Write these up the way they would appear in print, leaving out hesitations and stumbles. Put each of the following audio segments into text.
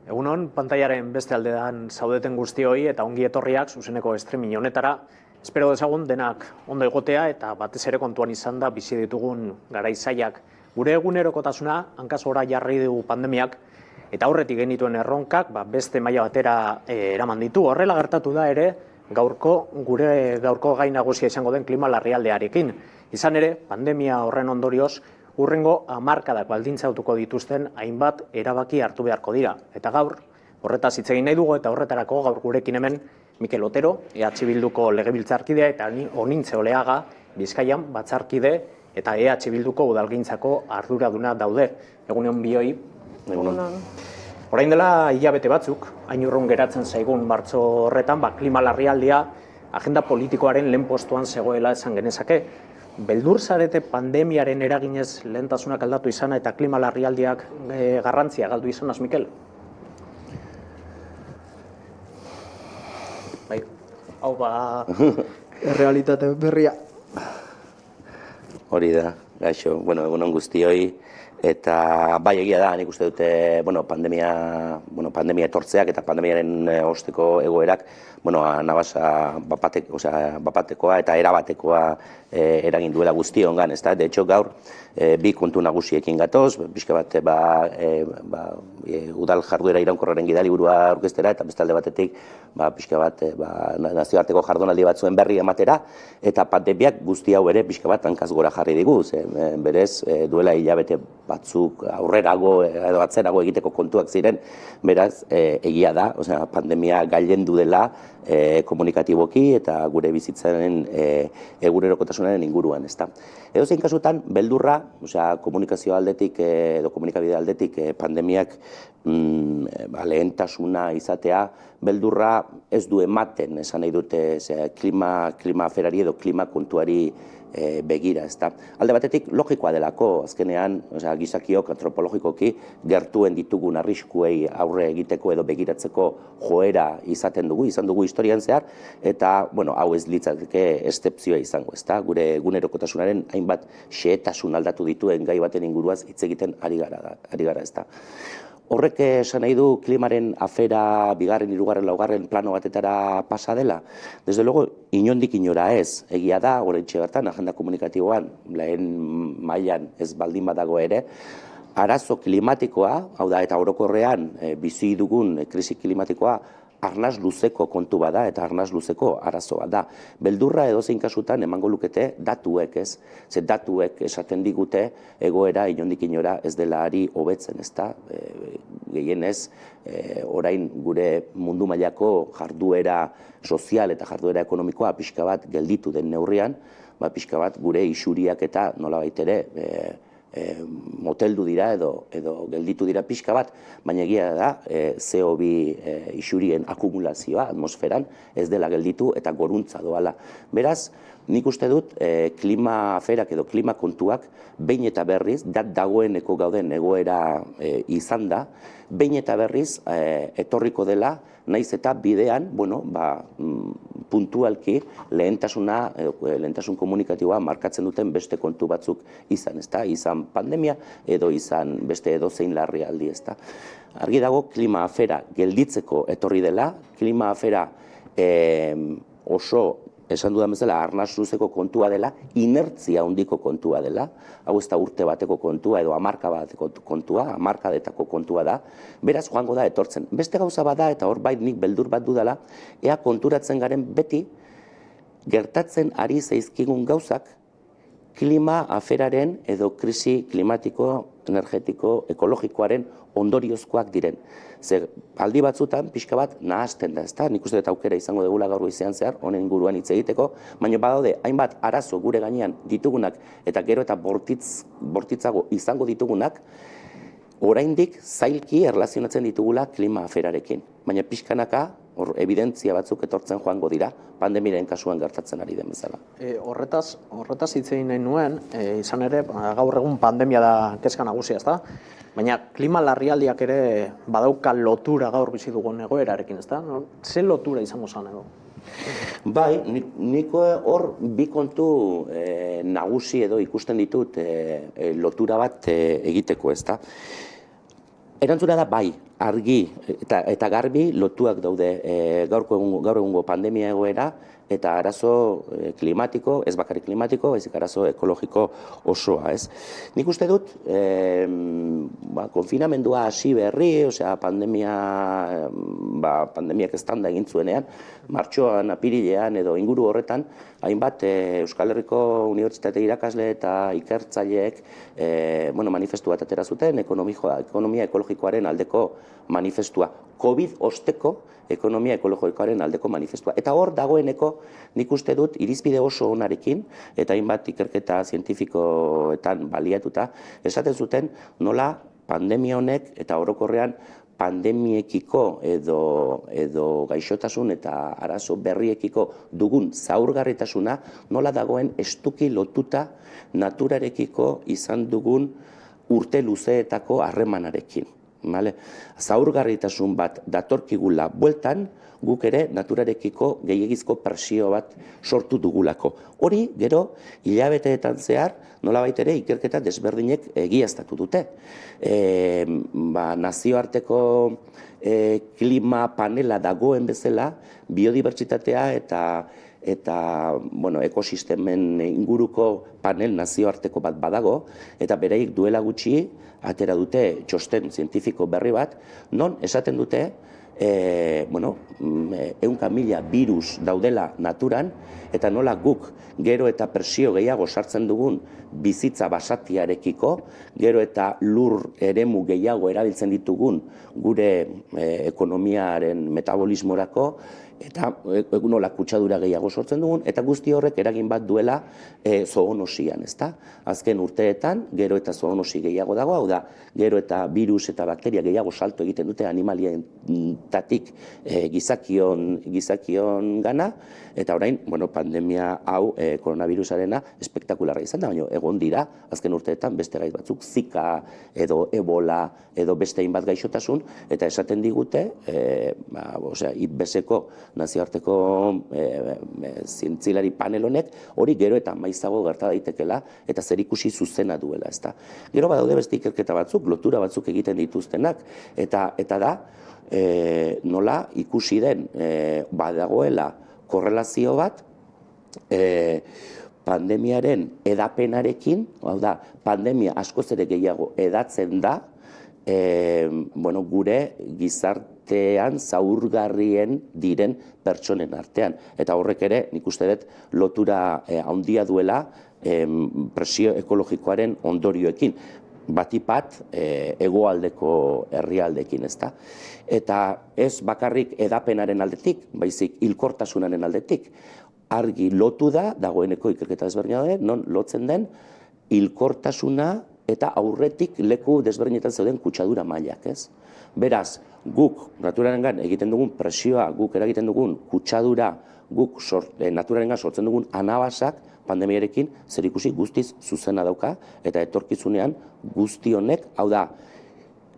Egunon, pantailaren beste aldean zaudeten guztioi eta ongi etorriak zuzeneko streaming honetara. Espero dezagun denak ondo egotea eta batez ere kontuan izan da bizi ditugun garaizaiak. Gure egunerokotasuna hankaz gora jarri dugu pandemiak eta aurretik genituen erronkak beste maila batera eraman ditu. Horrela gertatu da ere gure gaurko gai nagusia izango den klima larrialdiarekin. Izan ere, pandemia horren ondorioz hurrengo hamarkadak baldintzatuko dituzten hainbat erabaki hartu beharko dira. Eta gaur, horretaz hitz egin nahi dugu eta horretarako gaur gurekin hemen Mikel Otero, EH Bilduko legebiltzarkidea eta Onintze Oleaga, Bizkaian batzarkide eta EH Bilduko udalgintzako arduraduna daude. Egunon bioi. Egunon. Orain dela hilabete batzuk, hain urrun geratzen zaigun martxo horretan, klima larrialdia agenda politikoaren lehen postuan zegoela esan genezake. Beldur zarete pandemiaren eraginez lehentasunak aldatu izana eta klima larrialdiak garrantzia galdu izanaz, Mikel? Bai, hau Errealitate berria. Hori da, gaixo, egunon guztioi, eta bai egia da, nik uste dute pandemia etortzeak eta pandemiaren osteko egoerak nabasa bapatekoa eta erabatekoa eragin duela guztiongan, ezta? De hecho, gaur bi kontu nagusiekin gatoz, pixka bat udal jarduera iraunkorraren gidaliburua aurkeztera eta beste alde batetik pixka bat nazioarteko jardunaldi batzuen berri ematera eta pandemiak guzti hau ere pixka bat hankaz gora jarri digu, berez duela hilabete batzuk aurrerago edo atzerago egiteko kontuak ziren, beraz egia da, pandemia gailendu dela komunikatiboki eta gure bizitzaren egunerokotasunaren inguruan, ezta. Edozein kasutan, beldurra, komunikazio aldetik edo komunikabide aldetik pandemiak lehentasuna izatea, beldurra ez du ematen, esan nahi dute klima aferari edo klima kontuari begira, ezta. Alde batetik, logikoa delako, azkenean, gizakiok antropologikoki gertuen ditugun arriskuei aurre egiteko edo begiratzeko joera izan dugu historian zehar, eta, hau ez litzateke eszepzioa izango, ezta. Gure egunerokotasunaren hainbat xehetasun aldatu dituen gai baten inguruaz hitz egiten ari gara, ezta. Horrek esan nahi du klimaren afera bigarren, hirugarren, laugarren plano batetara pasa dela. Desde luego, inondik inora ez, egia da, oraintxe bertan, agenda komunikatiboan, lehen mailan ez baldin badago ere, arazo klimatikoa, hau da, eta orokorrean bizi dugun krisi klimatikoa, arnaz luzeko kontu bada eta arnaz luzeko arazoa da. Beldurra edozein kasutan emango lukete datuek, ez? Ze datuek esaten digute egoera inondik inora ez dela ari hobetzen, ezta? Gehienez, orain gure mundu mailako jarduera sozial eta jarduera ekonomikoa pixka bat gelditu den neurrian, pixka bat gure isuriak eta nolabait ere moteldu dira edo gelditu dira pixka bat, baina egia da CO2 isurien akumulazioa atmosferan ez dela gelditu eta goruntza doala. Beraz, nik uste dut klima aferak edo klima kontuak behin eta berriz, dagoeneko gauden egoera izan da, behin eta berriz etorriko dela, naiz eta bidean, puntualki lehentasun komunikatiboa markatzen duten beste kontu batzuk izan, ezta? Izan pandemia edo izan beste edozein larrialdi, ezta? Argi dago klima afera gelditzeko etorri dela, klima afera oso esan dudan bezala, arnaz luzeko kontua dela, inertzia handiko kontua dela, hau ez da urte bateko kontua edo hamarka bateko kontua, hamarkadetako kontua da, beraz joango da etortzen. Beste gauza bada eta hor nik beldur bat dudala, ea konturatzen garen beti gertatzen ari zaizkigun gauzak klima aferaren edo krisi klimatiko, energetiko, ekologikoaren ondoriozkoak diren. Zer, aldi batzutan, pixka bat nahazten da, ezta? Nik uste dut aukera izango degula gaur goizean zehar, honen inguruan hitz egiteko, baina badaude, hainbat arazo gure gainean ditugunak eta gero eta bortitzago izango ditugunak, oraindik zailki erlazionatzen ditugula klima aferarekin. Baina pixkanaka hor evidentzia batzuk etortzen joango dira, pandemiaren kasuan gertatzen ari den bezala. Horretaz hitz egin nahi nuen, izan ere, gaur egun pandemia da kezka nagusia, ezta? Baina klima larrialdiak ere badauka lotura gaur bizi dugun egoerarekin, ezta? Ze lotura izango zen edo? Bai, nik hor bi kontu nagusi edo ikusten ditut lotura bat egiteko, ezta? Erantzuna da bai, argi eta garbi lotuak daude gaur egungo pandemia egoera eta arazo klimatiko, ez bakarrik klimatiko, baizik arazo ekologiko osoa, ez? Nik uste dut, konfinamendua hasi berri, osea, pandemiak eztanda egin zuenean, martxoan, apirilean edo inguru horretan, hainbat Euskal Herriko Unibertsitate irakasle eta ikertzaileek manifestu bat atera zuten, ekonomia ekologikoaren aldeko manifestua. COVID osteko ekonomia ekologikoaren aldeko manifestua. Eta hor dagoeneko nik uste dut irizpide oso onarekin, eta hainbat ikerketa zientifikoetan baliatuta, esaten zuten nola pandemia honek eta orokorrean pandemiekiko edo gaixotasun eta arazo berriekiko dugun zaurgarritasuna nola dagoen estuki lotuta naturarekiko izan dugun urte luzeetako harremanarekin. Zaurgarritasun bat datorkigula bueltan, guk ere naturarekiko gehiegizko presio bat sortu dugulako. Hori, gero, hilabeteetan zehar, nolabait ere ikerketa desberdinek egiaztatu dute. Nazioarteko klima panela dagoen bezala, biodibertsitatea eta ekosistemen inguruko panel nazioarteko bat badago, eta bereik duela gutxi atera dute txosten zientifiko berri bat, non esaten dute 100.000 virus daudela naturan, eta nola guk gero eta presio gehiago sartzen dugun bizitza basatiarekiko, gero eta lur eremu gehiago erabiltzen ditugun gure ekonomiaren metabolismorako, eta nola kutsadura gehiago sortzen dugun, eta guzti horrek eragin bat duela zoonosian, ezta? Azken urteetan, gero eta zoonosi gehiago dago, hau da, gero eta virus eta bakteria gehiago salto egiten dute animalientatik gizakion gana, eta orain, pandemia hau koronavirusarena espektakularra izan da, baina egon dira, azken urteetan beste gaitz batzuk, Zika edo Ebola edo beste hainbat gaixotasun, eta esaten digute, IPBES-eko nazioarteko zientzilari panel honek, hori gero eta maizago gerta daitekela eta zerikusi zuzena duela, ezta. Gero badaude beste ikerketa batzuk, lotura batzuk egiten dituztenak, eta da, nola ikusi den badagoela korrelazio bat, pandemiaren edapenarekin, hau da, pandemia askoz ere gehiago edatzen da, gure gizartean zaurgarrien diren pertsonen artean. Eta horrek ere, nik uste dut, lotura handia duela presio ekologikoaren ondorioekin. Batipat hegoaldeko herrialdeekin, ezta. Eta ez bakarrik edapenaren aldetik, baizik hilkortasunaren aldetik. Argi lotu da, dagoeneko ikerketa desberdina da, non lotzen den hilkortasuna eta aurretik leku desberdinetan zeuden kutsadura mailak, ez? Beraz, guk naturarengan egiten dugun presioa, guk eragiten dugun kutsadura, guk naturarengan sortzen dugun anabasak pandemiarekin zerikusi guztiz zuzena dauka, eta etorkizunean guzti honek, hau da,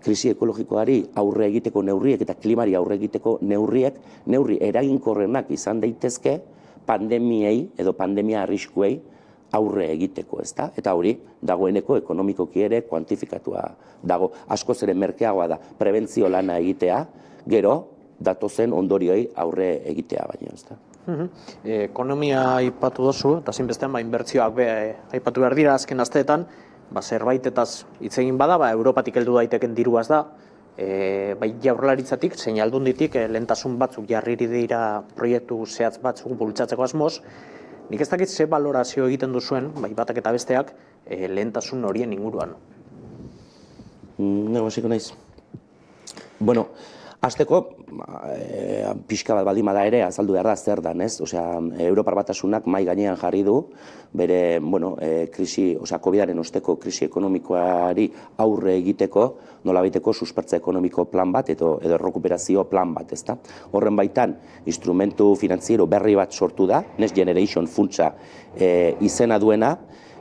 krisi ekologikoari aurre egiteko neurriek eta klimari aurre egiteko neurri eraginkorrenak izan daitezke pandemiei edo pandemia arriskuei aurre egiteko, ezta? Eta hori, dagoeneko ekonomikoki ere kuantifikatua dago. Askoz ere merkeagoa da prebentzio lana egitea, gero datozen ondorioi aurre egitea baino, ezta? Ekonomia aipatu dozu, eta zinbestean inbertsioak aipatu behar dira azken asteetan, zerbaitetaz hitz egin bada, Europatik heldu daiteken diruaz da, bai Jaurlaritzatik, zein Aldunditik lehentasun batzuk jarriri dira proiektu zehatz batzuk bultzatzeko asmoz. Nik ez dakit ze balorazio egiten duzuen, bai batak eta besteak, lehentasun horien inguruan. Hasiko naiz. Hasteko, pixka bat baldin bada ere, azaldu behar da zer dan, ez? Osea, Europar Batasunak mahai gainean jarri du, bere, krisi, osea, COVID-aren osteko krisi ekonomikoari aurre egiteko, nolabaiteko suspertze ekonomiko plan bat, edo rekuperazio plan bat, ezta? Horren baitan, instrumentu finantziero berri bat sortu da, Next Generation funtsa izena duena,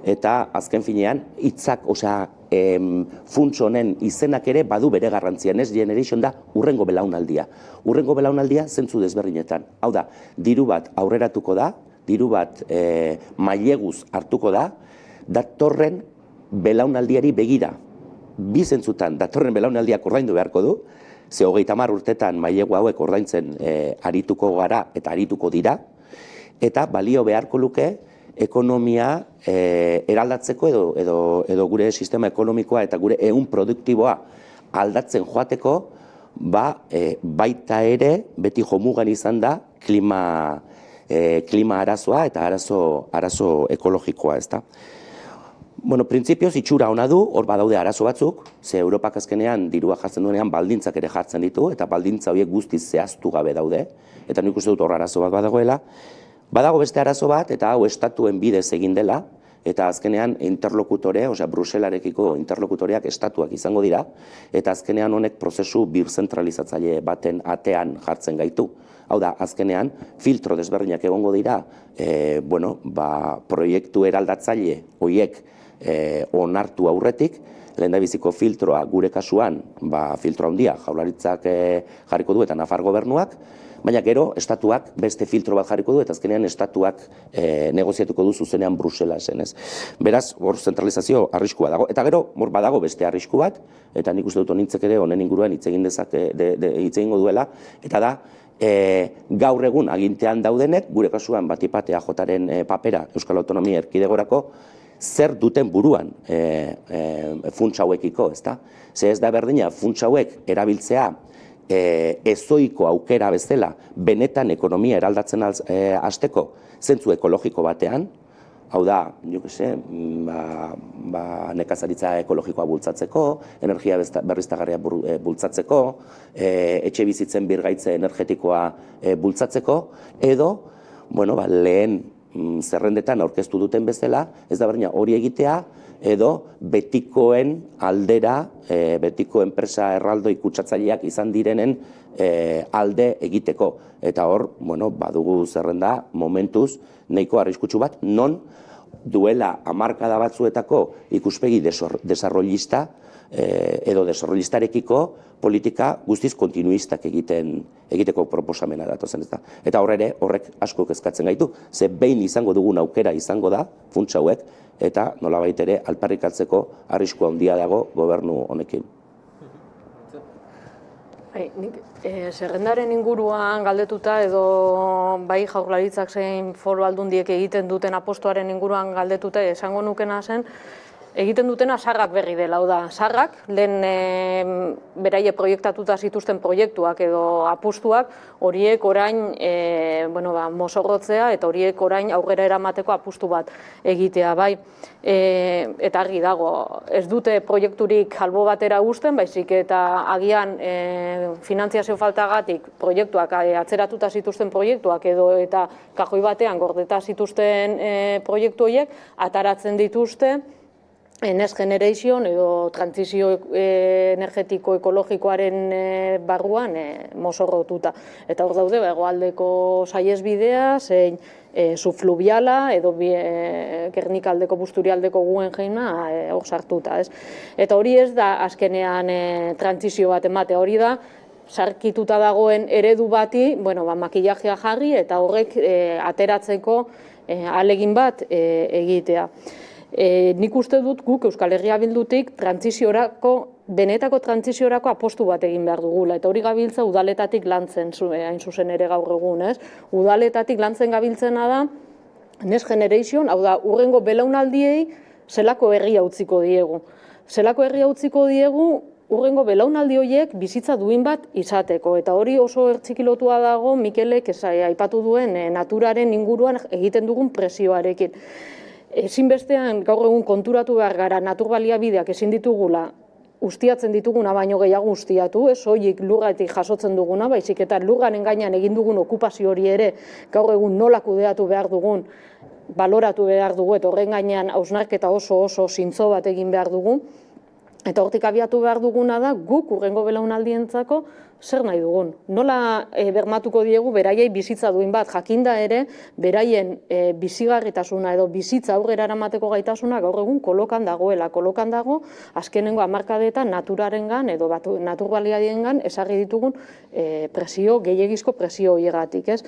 eta azken finean, hitzak, osea, funts honen izenak ere badu bere garrantzia. Next Generation da urrengo belaunaldia. Urrengo belaunaldia zentzu desberdinetan. Hau da, diru bat aurreratuko da, diru bat maileguz hartuko da, datorren belaunaldiari begira. Bi zentzutan, datorren belaunaldiak ordaindu beharko du, ze 30 urtetan mailegu hauek ordaintzen arituko gara eta arituko dira, eta balio beharko luke ekonomia eraldatzeko edo gure sistema ekonomikoa eta gure ehun produktiboa aldatzen joateko, baita ere beti jomugan izan da klima arazoa eta arazo ekologikoa, ezta. Printzipioz itxura ona du, hor badaude arazo batzuk, ze Europak azkenean dirua jartzen duenean baldintzak ere jartzen ditu, eta baldintza horiek guztiz zehaztu gabe daude, eta nik uste dut hor arazo bat badagoela. Badago beste arazo bat, eta hau estatuen bidez egin dela, eta azkenean interlokutore, osea Bruselarekiko interlokutoreak estatuak izango dira, eta azkenean honek prozesu birzentralizatzaile baten atean jartzen gaitu. Hau da, azkenean filtro desberdinak egongo dira, proiektu eraldatzaile horiek onartu aurretik, lehendabiziko filtroa gure kasuan, filtro handia Jaurlaritzak jarriko du eta Nafar gobernuak, baina gero estatuak beste filtro bat jarriko du eta azkenean estatuak negoziatuko du zuzenean Bruselasen, ez. Beraz, hor zentralizazio arriskua dago. Eta gero, hor badago beste arrisku bat, eta nik uste dut honintzek ere honen inguruan hitz egingo duela, eta da, gaur egun agintean daudenek, gure kasuan batipat EAJaren papera Euskal Autonomia Erkidegorako, zer duten buruan funts hauekiko, ezta? Ze ez da berdina funts hauek erabiltzea ezoiko aukera bezala benetan ekonomia eraldatzen hasteko zentzu ekologiko batean, hau da, nekazaritza ekologikoa bultzatzeko, energia berriztagarria bultzatzeko, etxe bizitzen birgaitze energetikoa bultzatzeko, edo, lehen zerrendetan aurkeztu duten bezala, ez da berdina hori egitea, edo betikoen aldera, betiko enpresa erraldoi kutsatzaileak izan direnen alde egiteko. Eta hor, badugu zerrenda momentuz nahiko arriskutsu bat, non duela hamarkada batzuetako ikuspegi desarrollista edo desarrollistarekiko politika guztiz kontinuistak egiteko proposamena datozen, ez da. Eta horrek asko kezkatzen gaitu, ze behin izango dugun aukera izango da, funts hauek, eta nolabait ere alparrikatzeko arriskua handia dago gobernu honekin. Zerrendaren inguruan galdetuta edo bai Jaurlaritzak zein foru aldundiek egiten duten apostuaren inguruan galdetuta esango nukena zen, egiten dutena sarrak berri dela, hau da, sarrak, lehen beraie proiektatuta zituzten proiektuak edo apustuak, horiek orain mozorrotzea eta horiek orain aurrera eramateko apustu bat egitea, bai. Eta argi dago, ez dute proiekturik albo batera uzten, baizik eta agian finantziazio faltagatik proiektuak atzeratuta zituzten proiektuak edo eta kajoi batean gordeta zituzten proiektu horiek ataratzen dituzte Next Generation edo trantzizio energetiko ekologikoaren barruan mozorrotuta. Eta hor daude, hegoaldeko saihesbidea, zein subfluviala edo Gernikaldeko Busturialdeko Guggenheima hor sartuta. Eta hori ez da azkenean trantzizio bat ematea, hori da sarkituta dagoen eredu bati makillajea jarri eta horrek ateratzeko ahalegin bat egitea. Nik uste dut guk Euskal Herria Bildutik benetako trantsiziorako apostu bat egin behar dugula, eta hori gabiltza udaletatik lantzen, hain zuzen ere gaur egun, ez? Udaletatik lantzen gabiltzena da, Next Generation, hau da, urrengo belaunaldiei zelako herria utziko diegu. Zelako herria utziko diegu, urrengo belaunaldi horiek bizitza duin bat izateko, eta hori oso ertxikilotua dago Mikelek aipatu duen naturaren inguruan egiten dugun presioarekin. Ezinbestean gaur egun konturatu behar gara naturbaliabideak ezin ditugula ustiatzen dituguna baino gehiago ustiatu, ez soilik lurratik jasotzen duguna, baizik eta lurraren gainean egin dugun okupazio hori ere gaur egun nola kudeatu behar dugun, baloratu behar dugu, eta horren gainean hausnarketa oso zintzo bat egin behar dugu. Eta hortik abiatu behar duguna da, guk hurrengo belaunaldientzako zer nahi dugun. Nola bermatuko diegu beraiei bizitza duin bat, jakinda ere, beraien bizigarritasuna edo bizitza aurrera eramateko gaitasuna gaur egun kolokan dagoela. Kolokan dago, azkenengo hamarkadetan naturarengan edo naturbaliadiengan esarri ditugun presio, gehiegizko presio horietatik, ez?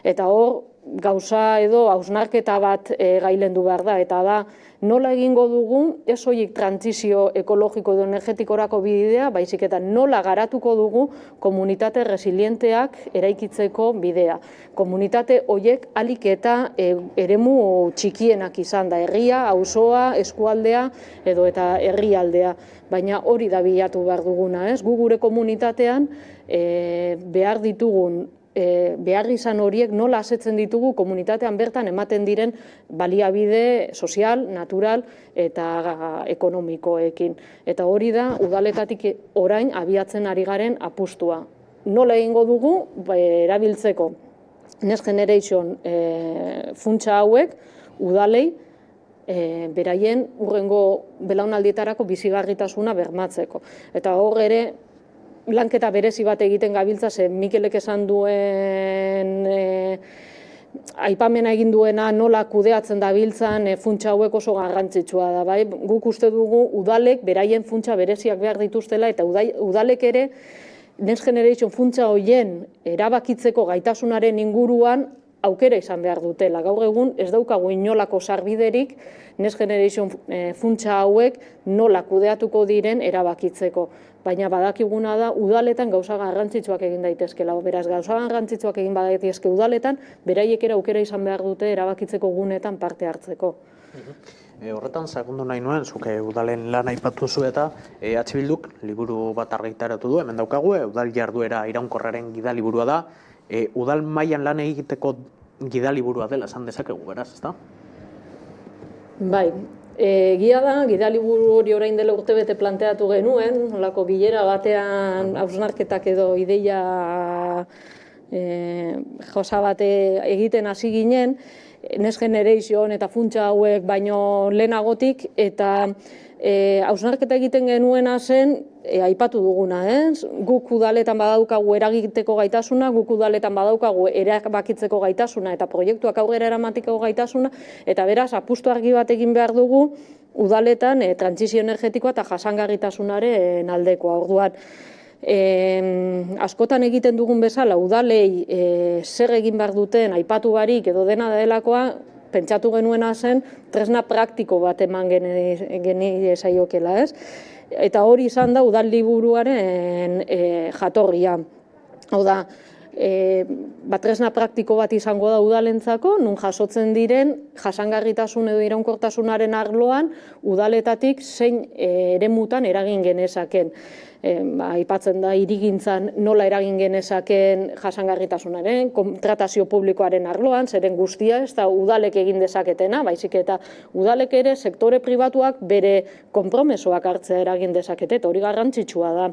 Eta hor, gauza edo hausnarketa bat gailendu behar da, eta da, nola egingo dugu, ez soilik trantsizio ekologiko edo energetikorako bidea, baizik eta nola garatuko dugu komunitate resilienteak eraikitzeko bidea. Komunitate horiek alik eta eremu txikienak izan da, herria, auzoa, eskualdea edo eta herrialdea. Baina hori da bilatu behar duguna, ez? Gu gure komunitatean behar ditugun behar izan horiek nola asetzen ditugu komunitatean bertan ematen diren baliabide sozial, natural eta ekonomikoekin. Eta hori da udaletatik orain abiatzen ari garen apustua. Nola egingo dugu erabiltzeko Next Generation funtsa hauek udalei beraien hurrengo belaunaldietarako bizigarritasuna bermatzeko. Eta hor ere lanketa berezi bat egiten gabiltza, ze Mikelek esan duen aipamena egin duena nola kudeatzen dabiltzan funtsa hauek oso garrantzitsua da. Bai? Guk uste dugu udalek beraien funtsa bereziak behar dituztela eta udalek ere Next Generation funtsa horien erabakitzeko gaitasunaren inguruan aukera izan behar dutela. Gaur egun ez daukagu inolako sarbiderik Next Generation funtsa hauek nola kudeatuko diren erabakitzeko. Baina badakiguna da udaletan gauza garrantzitsuak egin daitezkela. Beraz, gauza garrantzitsuak egin badaitezke udaletan, beraiek ere aukera izan behar dute erabakitzeko gunetan parte hartzeko. Horretan, segundu nahi nuen, zuke udalen lan aipatu zu eta EH Bilduk liburu bat argitaratu du, hemen daukagu, udal jarduera iraunkorraren gidaliburua da, udal mailan lan egiteko gidaliburua dela, esan dezakegu beraz, ezta? Bai, egia da, gidaliburu hori orain dela urtebete planteatu genuen, olako bilera batean hausnarketak edo ideia josa bate egiten hasi ginen, Next Generation eta funtsa hauek baino lehenagotik, eta hausnarketa egiten genuena zen, aipatu duguna, guk udaletan badaukagu eragiteko gaitasuna, guk udaletan badaukagu erabakitzeko gaitasuna eta proiektuak aurrera eramateko gaitasuna, eta beraz, apustu argi bat egin behar dugu udaletan trantsizio energetikoa eta jasangarritasunaren aldekoa. Orduan, askotan egiten dugun bezala, udalei zer egin behar duten aipatu barik edo dena delakoa, pentsatu genuena zen tresna praktiko bat eman geni saiokela, ez? Eta hori izan da udal liburuaren jatorria. Hau da, tresna praktiko bat izango da udalentzako, nun jasotzen diren jasangarritasun edo iraunkortasunaren arloan udaletatik zein eremutan eragin genezaken. Aipatzen da hirigintzan nola eragin genezaken jasangarritasunaren, kontratazio publikoaren arloan, zeren guztia ez da udalek egin dezaketena, baizik eta udalek ere sektore pribatuak bere konpromesoak hartzea eragin dezakete, eta hori garrantzitsua da.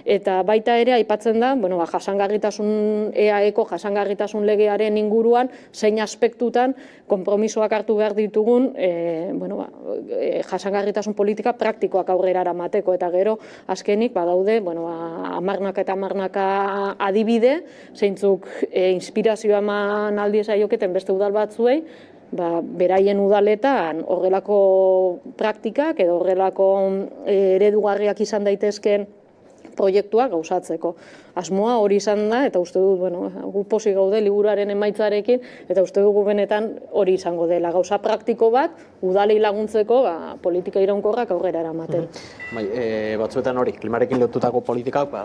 Eta baita ere aipatzen da, jasangarritasun EAEko jasangarritasun legearen inguruan zein aspektutan konpromisoak hartu behar ditugun jasangarritasun politika praktikoak aurrera eramateko, eta gero azkenik daude, hamarnaka eta hamarnaka adibide, zeintzuk inspirazioa eman aldi zaioketen beste udal batzuei, beraien udaletan horrelako praktikak edo horrelako eredugarriak izan daitezken proiektuak gauzatzeko. Asmoa hori izan da, eta uste dut, gu pozik gaude liburuaren emaitzarekin, eta uste dugu benetan hori izango dela. Gauza praktiko bat, udalei laguntzeko politika iraunkorrak aurrera eramaten. Batzuetan hori, klimarekin lotutako politikak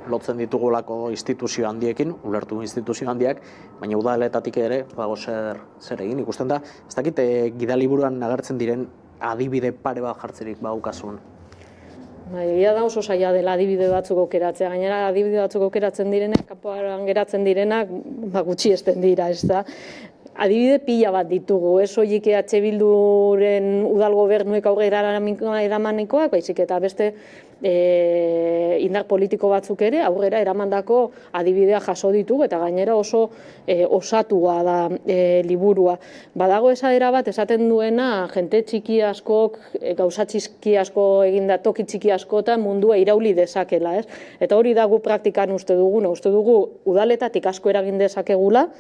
lotzen ditugulako instituzio handiekin, ulertu instituzio handiak, baina udaletatik ere zer egin ikusten da. Ez dakit gidaliburuan agertzen diren adibide pare bat jartzerik baukasun. Egia da oso zaila dela adibide batzuk aukeratzea, gainera adibide batzuk aukeratzen direnak, kanpoan geratzen direnak gutxiesten dira, ez da. adibide pila bat ditugu, ez soilik EH Bilduren udal gobernuek aurrera eramanikoak, baizik eta beste indar politiko batzuk ere aurrera eramandako adibidea jaso ditugu eta gainera oso osatua da liburua. Badago esaera bat esaten duena jente txiki askok, gauza txiki asko eginda toki txiki askotan mundua irauli dezakela, ez? Eta hori da gu praktikan uste dugu udaletatik asko eragin dezakegula,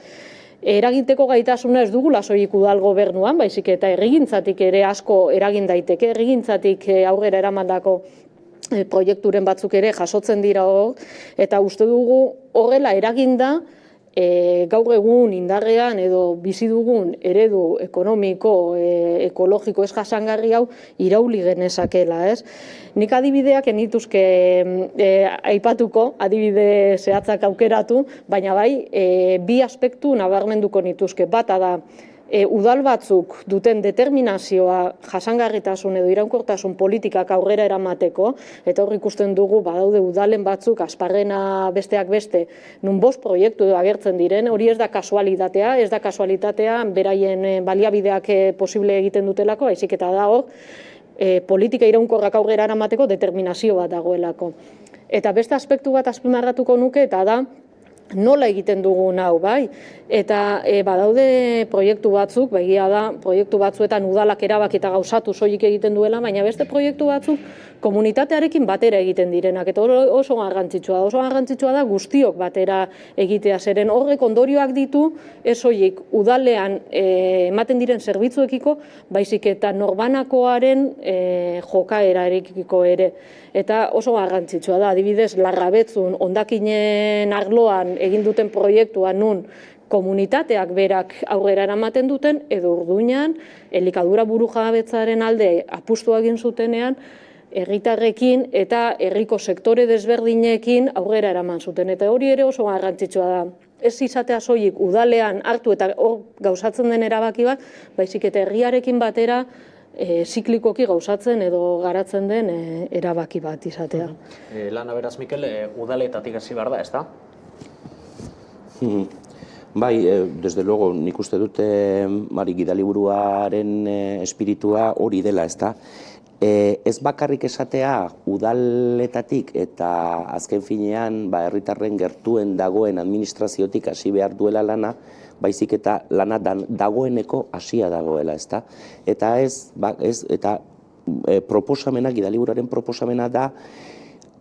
eraginteko gaitasuna ez dugula soilik udal gobernuan, baizik eta herrigintzatik ere asko eragin daiteke, herrigintzatik aurrera eramandako proiekturen batzuk ere jasotzen dira hor, eta uste dugu horrela eraginda gaur egun indarrean edo bizi dugun eredu ekonomiko, ekologiko ez jasangarri hau irauli genezakela, ez? Nik adibideak enituzke aipatuko, adibide zehatzak aukeratu, baina bai, bi aspektu nabarmenduko nituzke. Bata da, udal batzuk duten determinazioa jasangarritasun edo iraunkortasun politikak aurrera eramateko, eta hor ikusten dugu badaude udalen batzuk asparrena besteak beste, nun 5 proiektu agertzen diren, hori ez da kasualitatea, beraien baliabideak posible egiten dutelako, baizik eta da hor, politika iraunkorrak aurrera eramateko determinazio bat dagoelako. Eta beste aspektu bat azpimarratuko nuke, eta da, nola egiten dugun hau, bai? Eta badaude proiektu batzuk, begia da, proiektu batzuetan udalak erabakita gauzatu soilik egiten duela, baina beste proiektu batzuk komunitatearekin batera egiten direnak, eta oso garrantzitsua da guztiok batera egitea, zeren horrek ondorioak ditu, ez soilik udalean ematen diren zerbitzuekiko, baizik eta norbanakoaren jokaerarekiko ere. Eta oso garrantzitsua da, adibidez, Larrabetzun, hondakinen arloan egin duten proiektua nun komunitateak berak aurrera eramaten duten, edo Urduñan, elikadura burujabetzaren alde apustua egin zutenean, herritarrekin eta herriko sektore desberdinekin aurrera eraman zuten. Eta hori ere oso garrantzitsua da. Ez izatea soilik udalean hartu eta hor gauzatzen den erabaki bat, baizik eta herriarekin batera ziklikoki gauzatzen edo garatzen den erabaki bat izatea. Lana beraz, Mikel, udaletatik hasi behar da, ez da? Bai, desde luego, nik uste dute gidaliburuaren espiritua hori dela, ez da? Ez bakarrik esatea udaletatik eta azken finean herritarren gertuen dagoen administraziotik hasi behar duela lana, baizik eta lana dagoeneko hasia dagoela, ezta? Eta proposamena, gidaliburuaren proposamena da,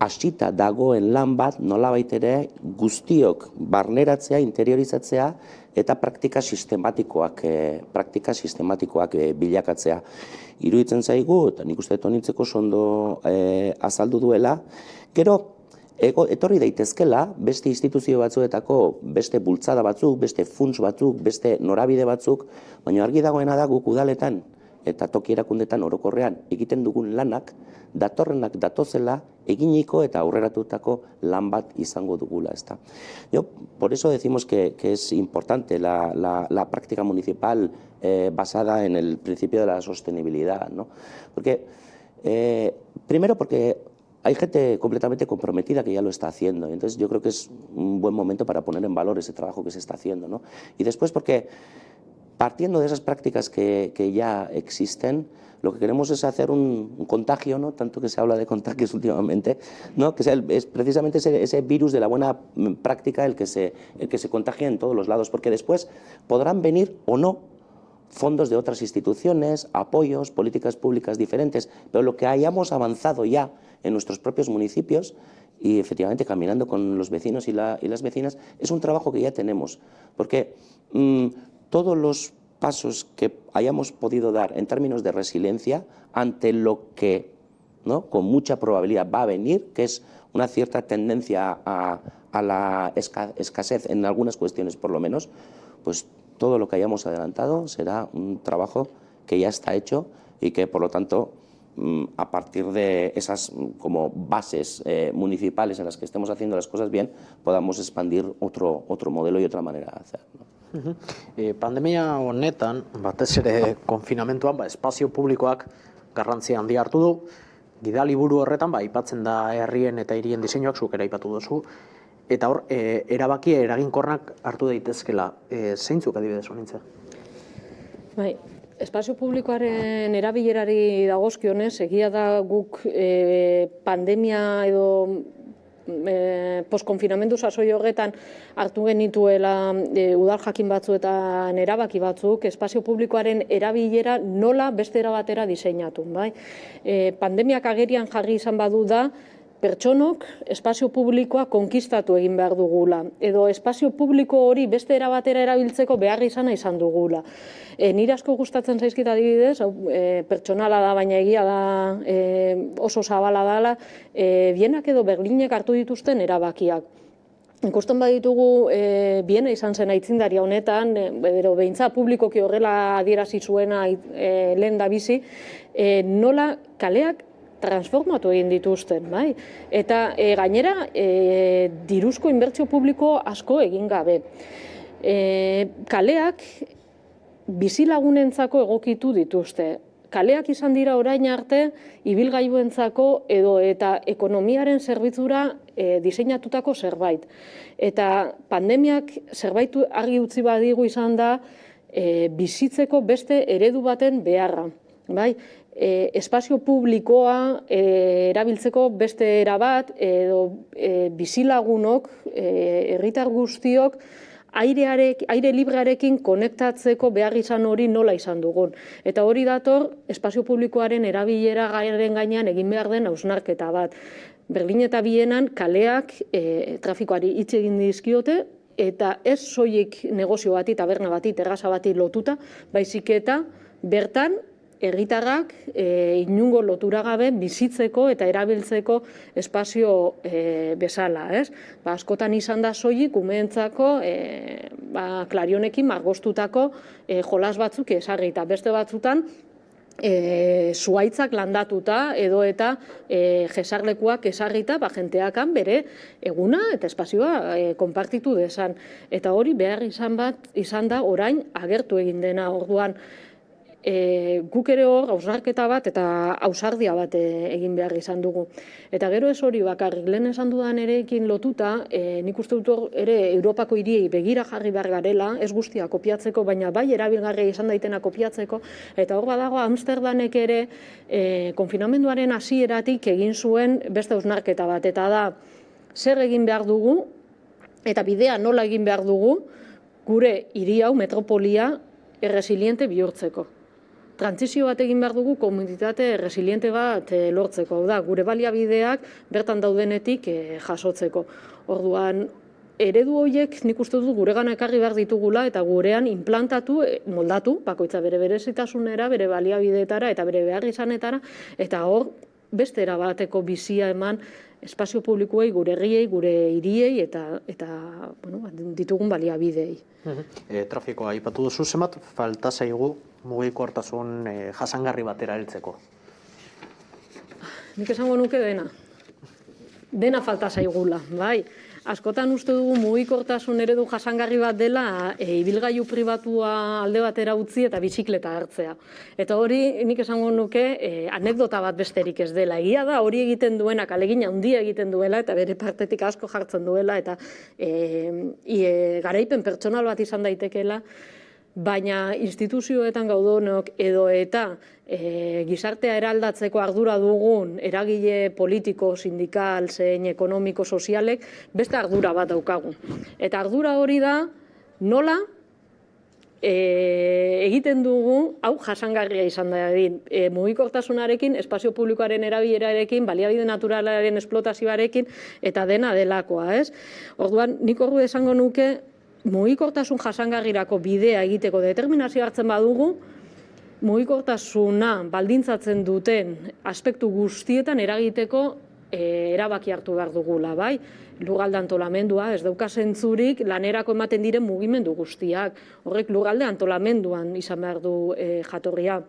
hasita dagoen lan bat nolabait ere guztiok barneratzea, interiorizatzea eta praktika sistematikoak bilakatzea. Iruditzen zaigu, eta nik uste Tonitzeko ondo azaldu duela, gero etorri daitezkela beste instituzio batzuetako, beste bultzada batzuk, beste funts batzuk, beste norabide batzuk, baina argi dagoena da guk udaletan eta toki erakundetan orokorrean egiten dugun lanak, datorrenak datozela eginiko eta aurreratutako lan bat izango dugula, ezta. Por eso decimos que es importante la práctica municipal basada en el principio de la sostenibilidad, ¿no? Porque, primero porque hay gente completamente comprometida que ya lo está haciendo, entonces yo creo que es un buen momento para poner en valor ese trabajo que se está haciendo, ¿no? Y después porque, partiendo de esas prácticas que ya existen, lo que queremos es hacer un contagio, ¿no? Tanto que se habla de contagios últimamente, ¿no? Que es precisamente ese virus de la buena práctica el que se contagia en todos los lados, porque después podrán venir o no fondos de otras instituciones, apoyos, políticas públicas diferentes, pero lo que hayamos avanzado ya en nuestros propios municipios y efectivamente caminando con los vecinos y las vecinas, es un trabajo que ya tenemos, porque todos los pasos que hayamos podido dar en términos de resiliencia ante lo que, ¿no?, con mucha probabilidad va a venir, que es una cierta tendencia a la escasez en algunas cuestiones por lo menos, pues todo lo que hayamos adelantado será un trabajo que ya está hecho y que por lo tanto a partir de esas como bases municipales en las que estemos haciendo las cosas bien, podamos expandir otro modelo y otra manera de hacer, ¿no? Pandemia honetan, batez ere konfinamentuan, espazio publikoak garrantzia handia hartu du. Gidaliburu horretan, aipatzen da herrien eta hirien diseinuak, zuk ere aipatu duzu. Eta hor, erabaki eraginkorrak hartu daitezkela, zeintzuk adibidez honintzea? Bai, espazio publikoaren erabilerari dagozkionez, egia da guk pandemia edo postkonfinamendu sasoi horretan hartu genituela udal jakin batzuetan erabaki batzuk, espazio publikoaren erabilera nola beste era batera diseinatu. Bai? Pandemiak agerian jarri izan badu da, pertsonok espazio publikoa konkistatu egin behar dugula, edo espazio publiko hori beste era batera erabiltzeko behar izan dugula. Nire asko gustatzen zaizkit adibidez, pertsonala da, baina egia da oso zabala dela, Bienak edo Berlinek hartu dituzten erabakiak. Ikusten baditugu, Biena izan zen aitzindaria honetan, edo behintza publikoki horrela adierazi zuena lehen da bizi, nola kaleak transformatu egin dituzten, bai? Eta gainera, diruzko inbertsio publiko asko egin gabe. Kaleak bizilagunentzako egokitu dituzte. Kaleak izan dira orain arte ibilgailuentzako edo eta ekonomiaren zerbitzura diseinatutako zerbait. Eta pandemiak zerbait argi utzi badigu izan da bizitzeko beste eredu baten beharra, bai? Espazio publikoa erabiltzeko beste era bat edo bizilagunok, herritar guztiok aire librearekin konektatzeko behar izan hori nola izan dugun. Eta hori dator espazio publikoaren erabilera gaiaren gainean egin behar den hausnarketa bat. Berlin eta Bienan kaleak trafikoari hitz egin dizkiote eta ez soilik negozio bati, taberna bati, terraza bati lotuta, baizik eta bertan herritarrak inungo lotura gabe bizitzeko eta erabiltzeko espazio bezala, ez? Askotan izan da soilik umeentzako klarionekin margostutako jolas batzuk ezarrita, beste batzutan zuhaitzak landatuta edo eta jesarlekuak ezarrita jenteakan bere eguna eta espazioa konpartitu dezan. Eta hori behar izan da orain agertu egin dena. Orduan, guk ere hor hausnarketa bat eta ausardia bat egin behar izan dugu. Eta gero ez hori bakarrik, lehen esan dudan erekin lotuta, nik uste dut hor ere Europako hiriei begira jarri behar garela, ez guztia kopiatzeko, baina bai erabilgarria izan daitena kopiatzeko, eta hor badago Amsterdamek ere konfinamenduaren hasieratik egin zuen beste hausnarketa bat, eta da zer egin behar dugu, eta bidea nola egin behar dugu, gure hiri hau, metropolia, erresiliente bihurtzeko. Trantzizio bat egin behar dugu komunitate resiliente bat lortzeko, hau da, gure baliabideak bertan daudenetik jasotzeko. Orduan, eredu horiek nik uste dut guregana ekarri behar ditugula eta gurean implantatu, moldatu, bakoitza bere berezitasunera, bere baliabideetara eta bere behar izanetara, eta hor beste erabateko bizia eman espazio publikoei, gure herriei, gure hiriei eta ditugun baliabidei. Trafikoa aipatu duzu, zenbat falta zaigu mugikortasun jasangarri batera heltzeko? Nik esango nuke dena. Dena falta zaigula, bai. Askotan uste dugu mugikortasun eredu jasangarri bat dela ibilgailu pribatua alde batera utzi eta bizikleta hartzea. Eta hori nik esango nuke anekdota bat besterik ez dela. Egia da hori egiten duena, ahalegin handia egiten duela eta bere partetik asko jartzen duela eta garaipen pertsonal bat izan daitekeela, baina instituzioetan gaudonok edo eta gizartea eraldatzeko ardura dugun eragile politiko, sindikal, zein ekonomiko, sozialek beste ardura bat daukagu. Eta ardura hori da nola egiten dugu, hau jasangarria izan da egin, mugikortasunarekin, espazio publikoaren erabilerarekin, baliabide naturalaren esplotazioarekin eta dena delakoa, ez? Orduan, nik ordu esango nuke mugikortasun jasangarrirako bidea egiteko determinazio hartzen badugu, mugikortasuna baldintzatzen duten aspektu guztietan eragiteko erabaki hartu behar dugula, bai? Lurralde antolamendua, ez dauka zentzurik lanerako ematen diren mugimendu guztiak. Horrek lurralde antolamenduan izan behar du jatorria.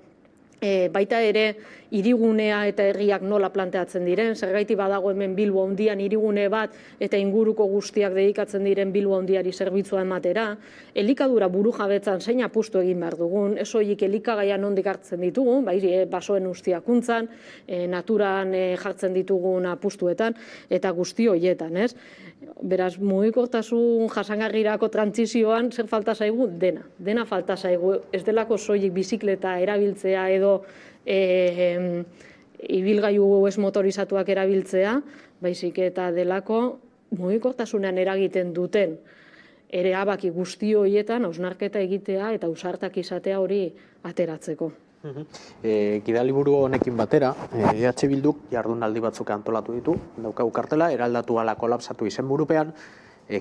baita ere hirigunea eta herriak nola planteatzen diren, zergaiti badago hemen Bilbo handian hirigune bat eta inguruko guztiak dedikatzen diren Bilbo handiari zerbitzua ematera, elikadura burujabetzan zein apustu egin behar dugun, ez horiek elikagaia nondik hartzen ditugun, basoen ustiakuntzan, naturan jartzen ditugun apustuetan, eta guzti horietan, ez? Beraz, mugikortasun jasangarrirako trantsizioan zer falta zaigu? Dena falta zaigu. Ez delako soilik bizikleta erabiltzea edo ibilgailu ez motorizatuak erabiltzea, baizik eta delako mugikortasunean eragiten duten erabaki guzti horietan hausnarketa egitea eta ausartak izatea hori ateratzeko. Gidaliburu honekin batera, EH Bilduk jardunaldi batzuk antolatu ditu, daukagu kartela, eraldatu ala kolapsatu izenburupean,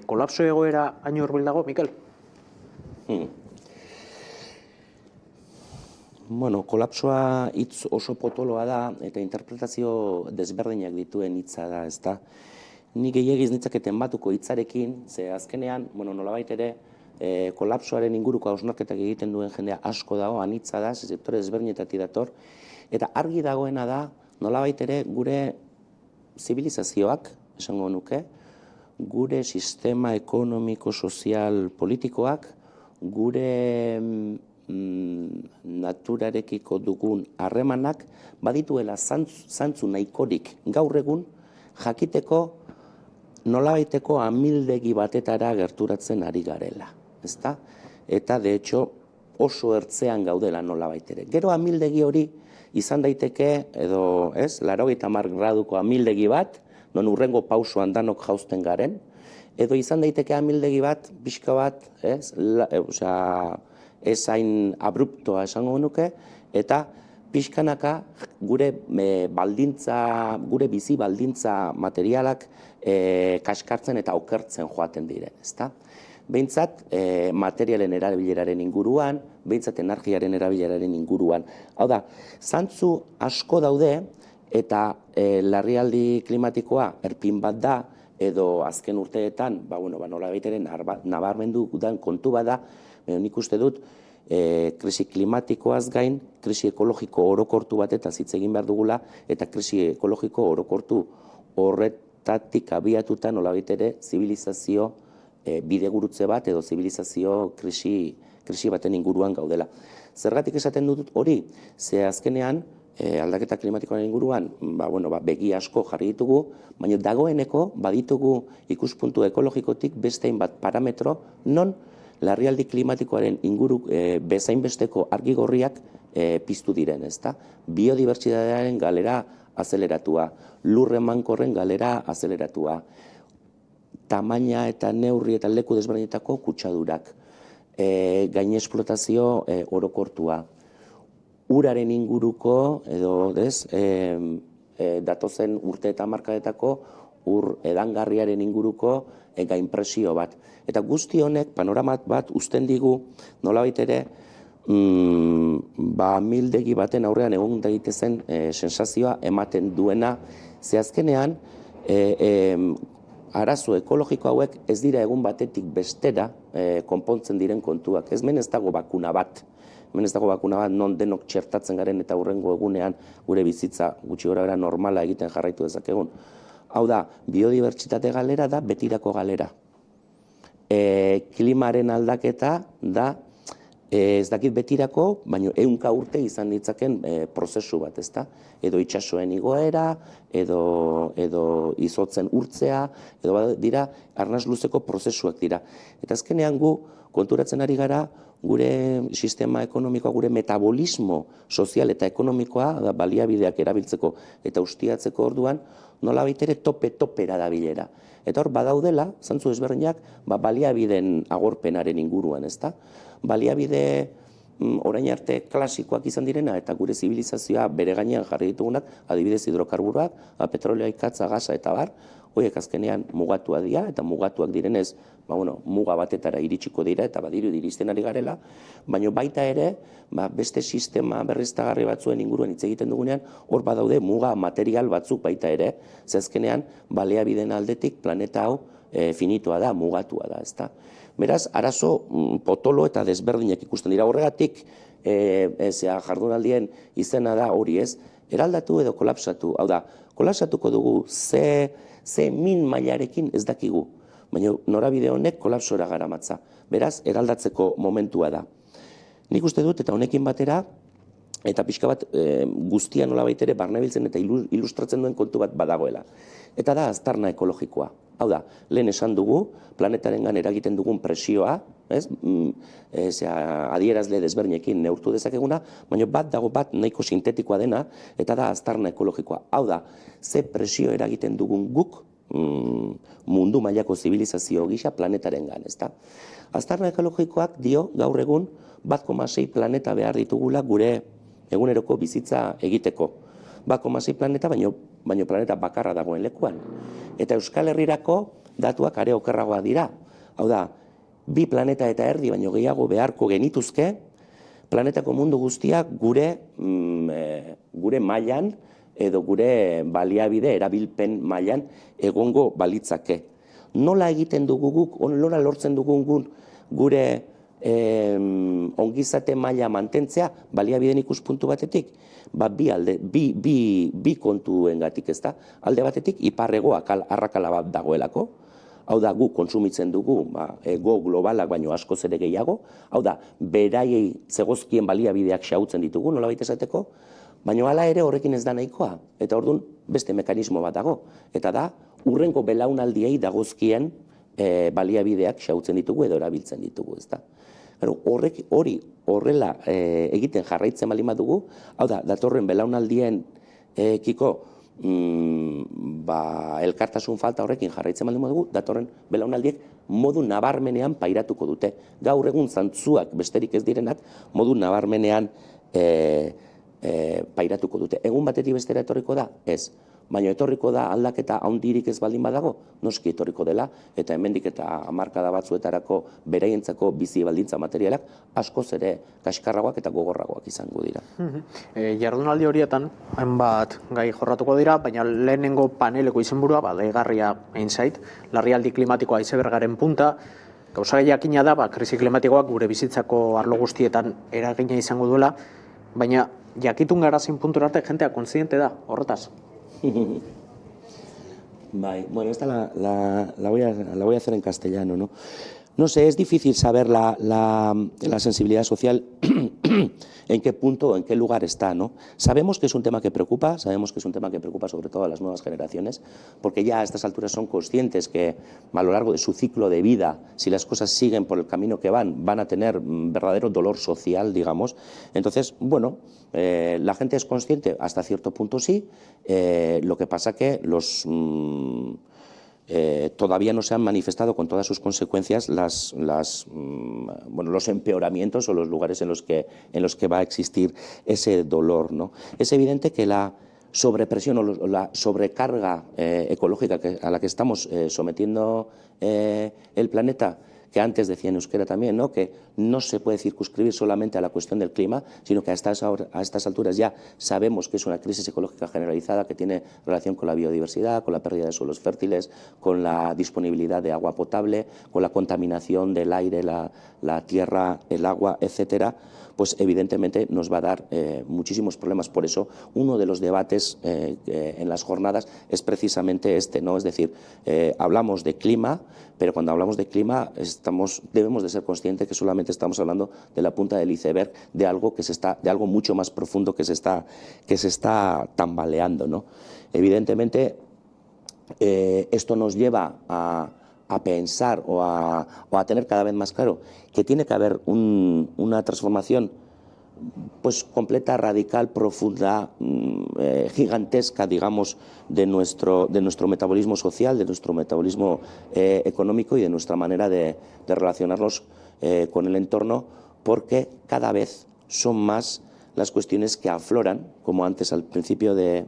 kolapso egoera hain hurbil dago, Mikel? Bueno, kolapsoa hitz oso potoloa da eta interpretazio desberdinak dituen hitza da, ezta? Ni gehiagiz nitzaketen batuko hitzarekin, ze azkenean, nolabait ere, kolapsoaren inguruko hausnarketak egiten duen jendea asko dago, anitza da, sektore desberdinetatik dator, eta argi dagoena da, nolabait ere gure zibilizazioak, esango nuke, gure sistema ekonomiko, sozial, politikoak, gure naturarekiko dugun harremanak badituela zantzu nahikorik gaur egun jakiteko nolabaiteko amildegi batetara gerturatzen ari garela, ezta? Eta de hecho oso ertzean gaudela nolabait ere. Gero amildegi hori izan daiteke edo, 80 graduko amildegi bat, non hurrengo pausoan danok jausten garen, edo izan daiteke amildegi bat, pixka bat, ez hain abruptoa esango nuke, eta pixkanaka gure bizi baldintza materialak kaskartzen eta okertzen joaten diren, ezta? Behintzat, materialen erabileraren inguruan, behintzat energiaren erabileraren inguruan. Hau da, zantzu asko daude, eta larrialdi klimatikoa erpin bat da, edo azken urteetan, nolabait ere nabarmendu den kontu bat da, nik uste dut, krisi klimatikoaz gain, krisi ekologiko orokortu batetaz hitz egin behar dugula, eta krisi ekologiko orokortu horretatik abiatuta nolabait ere zibilizazio bidegurutze bat edo zibilizazio krisi baten inguruan gaudela. Zergatik esaten dut hori? Ze azkenean, aldaketa klimatikoaren inguruan, begi asko jarri ditugu, baina dagoeneko baditugu ikuspuntu ekologikotik beste hainbat parametro non larrialdi klimatikoaren inguru bezainbesteko argi gorriak piztu diren, ezta? Biodibertsitatearen galera azeleratua, lur emankorren galera azeleratua, tamaina eta neurri eta leku desberdinetako kutsadurak, gain esplotazio orokortua, uraren inguruko edo datozen urte eta hamarkadetako ur edangarriaren inguruko gainpresio bat. Eta guzti honek panoramat bat uzten digu nolabait ere amildegi baten aurrean egon daitezen sensazioa ematen duena, ze azkenean arazo ekologiko hauek ez dira egun batetik bestera konpontzen diren kontuak. Ez dago bakuna bat. Hemen ez dago bakuna bat non denok txertatzen garen eta hurrengo egunean gure bizitza gutxi gorabehera normala egiten jarraitu dezakegun. Hau da, biodibertsitate galera da betirako galera. Klimaren aldaketa da, ez dakit betirako, baina 100 urte izan ditzaken prozesu bat, ezta? Edo itsasoen igoera, edo izotzen urtzea, edo dira arnas luzeko prozesuak dira. Eta azkenean gu konturatzen ari gara gure sistema ekonomikoa, gure metabolismo sozial eta ekonomikoa baliabideak erabiltzeko eta ustiatzeko orduan, nolabait ere tope-topera da bilera. Eta hor, badaudela, zantzu ezberdinak, baliabideen agorpenaren inguruan, ezta? Baliabide orain arte klasikoak izan direna eta gure zibilizazioa bere gainean jarri ditugunak, adibidez hidrokarburoak, petrolioa, ikatza, gasa eta bar, horiek azkenean mugatuak dira eta mugatuak direnez, muga batetara iritsiko dira eta badirudi iristen ari garela, baina baita ere, beste sistema berriztagarri batzuen inguruan hitz egiten dugunean, hor badaude muga material batzuk baita ere, ze azkenean baliabideen aldetik planeta hau finitoa da, mugatua da, ezta? Beraz, arazo potolo eta desberdinak ikusten dira horregatik, jardunaldien izena da hori ez, eraldatu edo kolapsatu. Hau da, kolapsatuko dugu ze min mailarekin ez dakigu, baina norabide honek kolapsora garamatza. Beraz, eraldatzeko momentua da. Nik uste dut, eta honekin batera, eta pixka bat guztia nolabait ere barnebiltzen eta ilustratzen duen kontu bat badagoela. Eta da aztarna ekologikoa. Hau da, lehen esan dugu, planetarengan eragiten dugun presioa, adierazle desberdinekin neurtu dezakeguna, baina bat nahiko sintetikoa dena, eta da aztarna ekologikoa. Hau da, ze presio eragiten dugun guk mundu mailako zibilizazio gisa planetarengan, ezta? Aztarna ekologikoak dio gaur egun 1,6 planeta behar ditugula gure eguneroko bizitza egiteko. 1,6 planeta, baino planeta bakarra dagoen lekuan. Eta Euskal Herrirako datuak are okerragoa dira. Hau da, 2 planeta eta erdi baino gehiago beharko genituzke, planetako mundu guztiak gure mailan edo gure baliabide erabilpen mailan egongo balitzake. Nola egiten dugu guk, nola lortzen dugun gure ongizate maila mantentzea baliabideen ikuspuntu batetik? Bi kontuengatik, ez da? Alde batetik, iparrego arrakala bat dagoelako. Hau da, gu kontsumitzen dugu, ego globalak baino askoz ere gehiago. Hau da, beraiei zegozkien baliabideak xahutzen ditugu, nolabait esateko, baina hala ere horrekin ez da nahikoa. Eta orduan beste mekanismo bat dago. Eta da, urrengo belaunaldiei dagozkien baliabideak xahutzen ditugu edo erabiltzen ditugu, ez da? Hori horrela egiten jarraitzen baldin badugu, hau da, datorren belaunaldien kiko elkartasun falta horrekin jarraitzen baldin badugu, datorren belaunaldiek modu nabarmenean pairatuko dute. Gaur egun zantzuak besterik ez direnak, modu nabarmenean pairatuko dute. Egun batetik bestera etorriko da? Ez. Baina etorriko da aldaketa handirik ez baldin badago, noski etorriko dela, eta hemendik eta hamarkada batzuetarako beraientzako bizi baldintza materialak askoz ere kaskarragoak eta gogorragoak izango dira. Jardunaldi horietan, hainbat gai jorratuko dira, baina lehenengo paneleko izenburua, deigarria egin zait, larrialdi klimatikoa izebergaren punta, gauza jakina da, krisi klimatikoak gure bizitzako arlo guztietan eragina izango duela, baina jakitun gara zein puntura arte jentea kontziente da, horretaz. Bueno, esta la voy a hacer en castellano, ¿no? No sé, es difícil saber la sensibilidad social en qué punto o en qué lugar está, ¿no? Sabemos que es un tema que preocupa, sobre todo a las nuevas generaciones, porque ya a estas alturas son conscientes que a lo largo de su ciclo de vida, si las cosas siguen por el camino que van a tener verdadero dolor social, digamos. Entonces, bueno, la gente es consciente, hasta cierto punto sí, lo que pasa que todavía no se han manifestado con todas sus consecuencias los empeoramientos o los lugares en los que va a existir ese dolor, ¿no? Es evidente que la sobrepresión o la sobrecarga ecológica a la que estamos sometiendo el planeta, que antes decía en euskera también, ¿no? Que no se puede circunscribir solamente a la cuestión del clima, sino que a estas alturas ya sabemos que es una crisis ecológica generalizada que tiene relación con la biodiversidad, con la pérdida de suelos fértiles, con la disponibilidad de agua potable, con la contaminación del aire, la tierra, el agua, etcétera. Pues evidentemente nos va a dar muchísimos problemas. Por eso uno de los debates en las jornadas es precisamente este, ¿no? Es decir, hablamos de clima, pero cuando hablamos de clima debemos de ser conscientes que solamente estamos hablando de la punta del iceberg, de algo mucho más profundo que se está tambaleando, ¿no? Evidentemente esto nos lleva a pensar o a tener cada vez más claro que tiene que haber una transformación pues completa, radical, profunda, gigantesca, digamos, de nuestro metabolismo social, de nuestro metabolismo económico y de nuestra manera de relacionarnos con el entorno, porque cada vez son más las cuestiones que afloran, como antes al principio de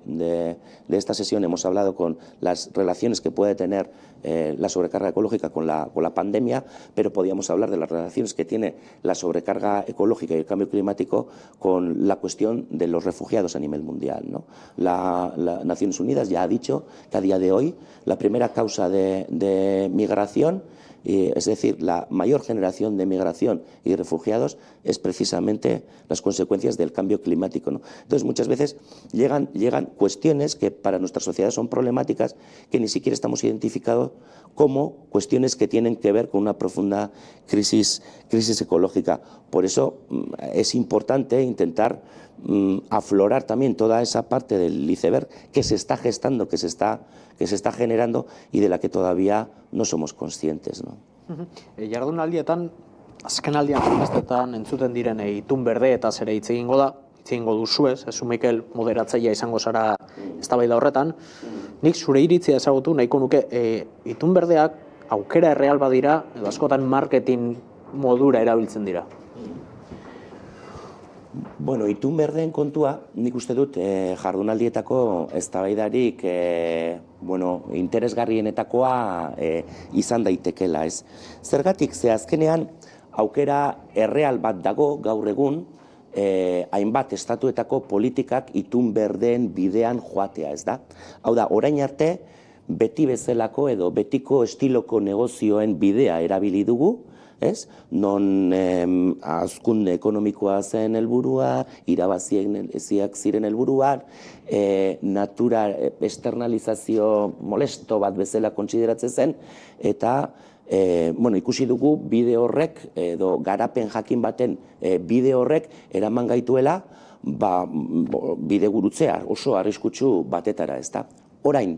esta sesión hemos hablado con las relaciones que puede tener la sobrecarga ecológica con la pandemia, pero podíamos hablar de las relaciones que tiene la sobrecarga ecológica y el cambio climático con la cuestión de los refugiados a nivel mundial, ¿no? Las Naciones Unidas ya ha dicho que a día de hoy la primera causa de migración es decir, la mayor generación de migración y refugiados es precisamente las consecuencias del cambio climático, ¿no? Entonces, muchas veces llegan cuestiones que para nuestras sociedades son problemáticas, que ni siquiera estamos identificados como cuestiones que tienen que ver con una profunda crisis ecológica. Por eso es importante intentar aflorar también toda esa parte del iceberg que se está gestando, que se está generando y de la que todavía no somos conscientes, ¿no? Jardunaldietan, azken aldian jendaztetan entzuten diren itun berde eta zere hitz egingo duzuez, Ezu Mikel moderatzailea izango zara eztabaida horretan. Nik zure iritzia ezagutu nahiko nuke itun berdeak aukera erreal badira edo askotan marketing modura erabiltzen dira. Bueno, itun berdeen kontua, nik uste dut jardunaldietako eztabaidarik interesgarrienetakoa izan daitekela, ez. Zergatik, ze azkenean aukera erreal bat dago gaur egun, hainbat estatuetako politikak itun berdeen bidean joatea, ez da? Hau da, orain arte, beti bezalako edo betiko estiloko negozioen bidea erabili dugu, ez? Non hazkunde ekonomikoa zen helburua, irabaziak ziren helburuan, natura externalizazio molesto bat bezala kontsideratzen zen, eta ikusi dugu bide horrek, edo garapen jakin baten bide horrek eraman gaituela bide gurutzea oso arriskutsu batetara, ez da? Orain,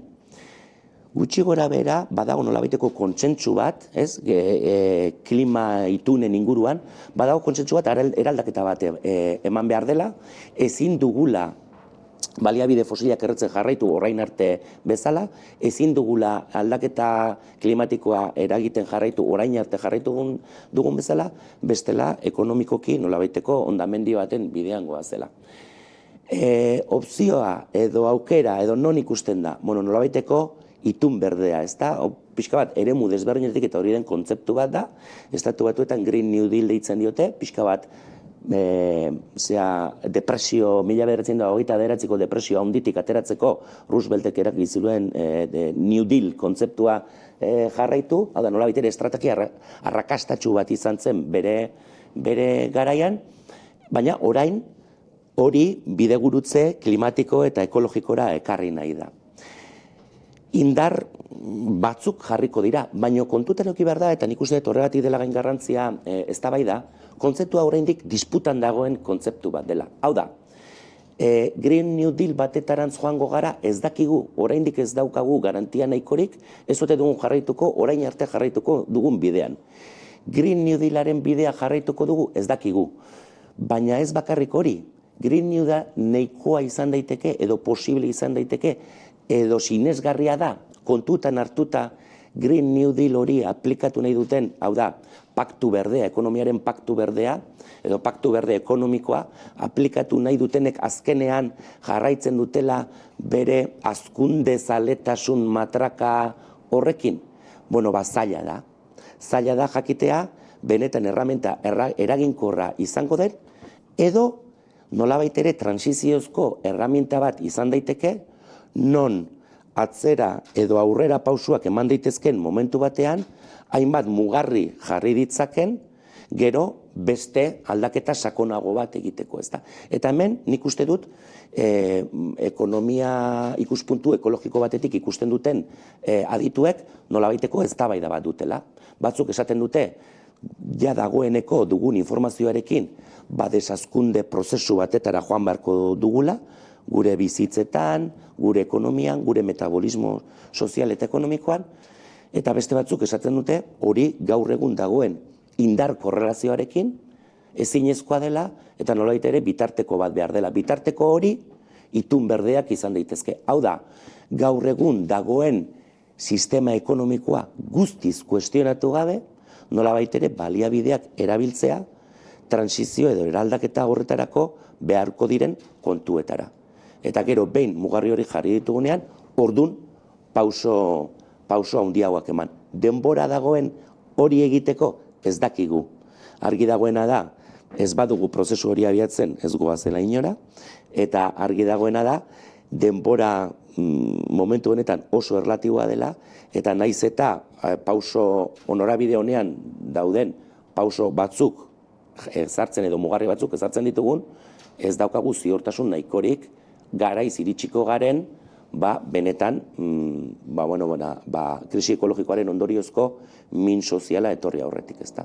gutxi gora bera, badago nolabaiteko kontsentsu bat, ez, klima itunen inguruan, badago kontsentsu bat eraldaketa bat eman behar dela, ezin dugula baliabide fosilak erretzen jarraitu orain arte bezala, ezin dugula aldaketa klimatikoa eragiten jarraitu orain arte jarraitu dugun bezala, bestela ekonomikoki nolabaiteko hondamendi baten bidean goazela. Opzioa edo aukera edo non ikusten da, nolabaiteko itun berdea, ez da? Pixka bat, eremu desberdinetik eta hori den kontzeptu bat da, Estatu Batuetan Green New Deal deitzen diote, pixka bat, depresio, 1929ko depresio handitik ateratzeko Rooseveltek erakiziluen New Deal kontzeptua jarraitu, hau da, nolabait ere estrategia arrakastatsu bat izan zen bere garaian, baina orain hori bidegurutze klimatiko eta ekologikora ekarri nahi da. Indar batzuk jarriko dira, baina kontutan eduki behar da, eta nik uste dut horregatik dela gain garrantzia eztabaida, kontzeptua oraindik disputan dagoen kontzeptu bat dela. Hau da, Green New Deal batetarantz joango gara ez dakigu, oraindik ez daukagu garantia nahikorik, ez ote dugun jarraituko, orain arte jarraituko dugun bidean. Green New Dealaren bidea jarraituko dugu ez dakigu, baina ez bakarrik hori, Green New Deal nahikoa izan daiteke edo posible izan daiteke, edo sinesgarria da, kontutan hartuta Green New Deal hori aplikatu nahi duten, hau da, paktu berdea, ekonomiaren paktu berdea, edo paktu berde ekonomikoa, aplikatu nahi dutenek azkenean jarraitzen dutela bere hazkunde zaletasun matraka horrekin. Zaila da. Zaila da jakitea, benetan erramenta eraginkorra izango den, edo nolabait ere transiziozko erraminta bat izan daiteke, non atzera edo aurrera pausuak eman daitezken momentu batean, hainbat mugarri jarri ditzaken, gero beste aldaketa sakonago bat egiteko, ezta. Eta hemen nik uste dut ekonomia ikuspuntu ekologiko batetik ikusten duten adituek nolabaiteko eztabaida bat dutela. Batzuk esaten dute, ja dagoeneko dugun informazioarekin, desazkunde prozesu batetara joan beharko dugula, gure bizitzetan, gure ekonomian, gure metabolismo sozial eta ekonomikoan, eta beste batzuk esaten dute hori gaur egun dagoen indar korrelazioarekin ezinezkoa dela eta nolabait ere bitarteko bat behar dela. Bitarteko hori itun berdeak izan daitezke. Hau da, gaur egun dagoen sistema ekonomikoa guztiz kuestionatu gabe, nolabait ere baliabideak erabiltzea, transizio edo eraldaketa horretarako beharko diren kontuetara. Eta gero behin mugarri hori jarri ditugunean, ordun pauso handiagoak eman. Denbora dagoen hori egiteko ez dakigu. Argi dagoena da, ez badugu prozesu hori abiatzen ez goazela inora, eta argi dagoena da, denbora momentu honetan oso erlatiboa dela, eta naiz eta pauso honorabide honean dauden pauso batzuk ezartzen edo mugarri batzuk ezartzen ditugun, ez daukagu ziurtasun nahikorik garaiz iritsiko garen, benetan, krisi ekologikoaren ondoriozko min soziala etorri aurretik, ezta.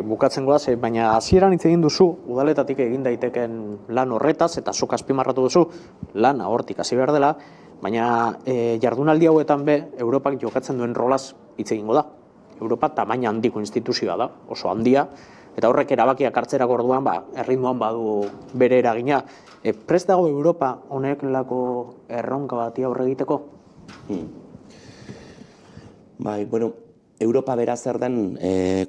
Bukatzen goaz, baina hasieran hitz egin duzu, udaletatik egin daiteken lan horretaz, eta zuk azpimarratu duzu, lan hortik hasi behar dela, baina jardunaldi hauetan Europak jokatzen duen rolaz hitz egingo da. Europa tamaina handiko instituzioa da, oso handia, eta horrek erabakiak hartzerako orduan, erritmoan badu bere eragina. Prest dago Europa honek lako erronka bati aurre egiteko? Europa bera zer den